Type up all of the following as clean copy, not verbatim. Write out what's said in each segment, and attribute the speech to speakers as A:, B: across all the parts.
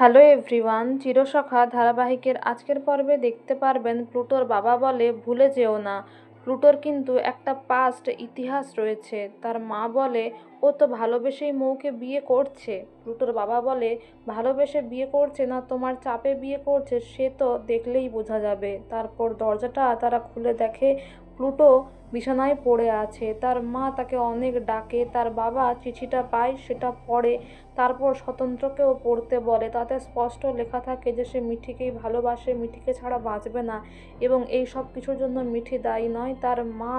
A: Hello everyone, Chirosakha ধারাবাহিকের আজকের পর্বে দেখতে পারবেন প্লুটোর বাবা বলে ভুলে যেও না। প্লুটোর কিন্তু একটা পাস্ট ইতিহাস রয়েছে। তার মা বলে ও তো ভালোবেসেই মৌকে বিয়ে করছে। প্লুটোর বাবা বলে ভালোবেসে বিয়ে করছে না তোমার চাপে বিয়ে করছে সে তো দেখলেই বোঝা যাবে। তারপর দরজাটা তারা খুলে দেখে প্লুটো বিছানায় পড়ে আছে। তার মা তাকে অনেক ডাকে, তার বাবা চিঠিটা পায়, সেটা পড়ে, তারপর স্বতন্ত্রকেও পড়তে বলে। তাতে স্পষ্ট লেখা থাকে যে সে মিঠিকেই ভালোবাসে, মিঠিকে ছাড়া বাঁচবে না এবং এই সব কিছুর জন্য মিঠি দায়ী নয়। তার মা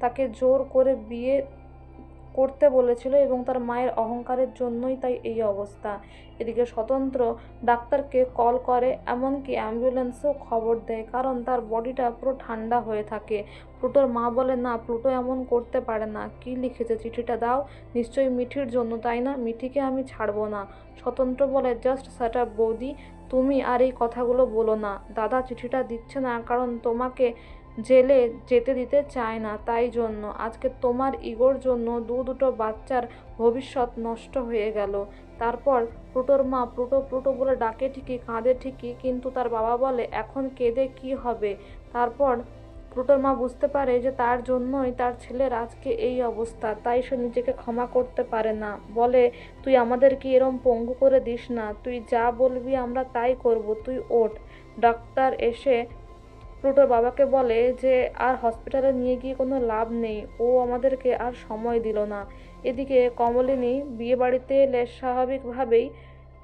A: তাকে জোর করে বিয়ে করতে বলেছিল এবং তার মায়ের অহংকারের জন্যই তাই এই অবস্থা। এদিকে স্বতন্ত্র ডাক্তারকে কল করে, এমনকি অ্যাম্বুলেন্সেও খবর দেয়, কারণ তার বডিটা পুরো ঠান্ডা হয়ে থাকে। প্লুটোর মা বলে না, প্লুটো এমন করতে পারে না। কি লিখেছে চিঠিটা দাও, নিশ্চয়ই মিঠির জন্য তাই না, মিঠিকে আমি ছাড়বো না। স্বতন্ত্র বলে জাস্ট শাট আপ বৌদি, তুমি আর এই কথাগুলো বলো না। দাদা চিঠিটা দিচ্ছে না কারণ তোমাকে জেলে যেতে দিতে চায় না, তাই জন্য আজকে তোমার ইগোর জন্য দুটো বাচ্চার ভবিষ্যৎ নষ্ট হয়ে গেল। তারপর প্লুটোর মা প্লুটো প্লুটো বলে ডাকে ঠিকই, কাঁদে ঠিকই, কিন্তু তার বাবা বলে এখন কেঁদে কি হবে। তারপর প্লুটোর মা বুঝতে পারে যে তার জন্যই তার ছেলের আজকে এই অবস্থা, তাই সে নিজেকে ক্ষমা করতে পারে না। বলে তুই আমাদেরকে এরম পঙ্গু করে দিস না, তুই যা বলবি আমরা তাই করব, তুই ওঠ। ডাক্তার এসে প্লুটোর বাবাকে বলে যে আর হসপিটালে নিয়ে গিয়ে কোনো লাভ নেই, ও আমাদেরকে আর সময় দিল না। এদিকে কমলিনী বিয়েবাড়িতে এলে স্বাভাবিকভাবেই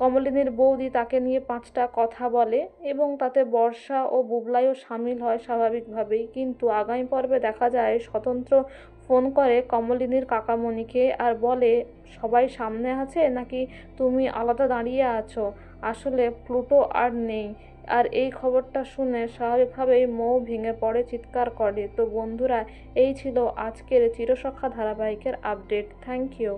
A: কমলিনীর বৌদি তাকে নিয়ে 5টা কথা বলে এবং তাতে বর্ষা ও বুবলাইও সামিল হয় স্বাভাবিকভাবেই। কিন্তু আগামী পর্বে দেখা যায় স্বতন্ত্র ফোন করে কমলিনীর কাকামণিকে আর বলে সবাই সামনে আছে নাকি তুমি আলাদা দাঁড়িয়ে আছো, আসলে প্লুটো আর নেই। আর এই খবরটা শুনে স্বাভাবিকভাবেই মৌ ভেঙে পড়ে, চিৎকার করে। তো বন্ধুরা, এই ছিল আজকের চিরসখা ধারাবাহিকের আপডেট। Thank you.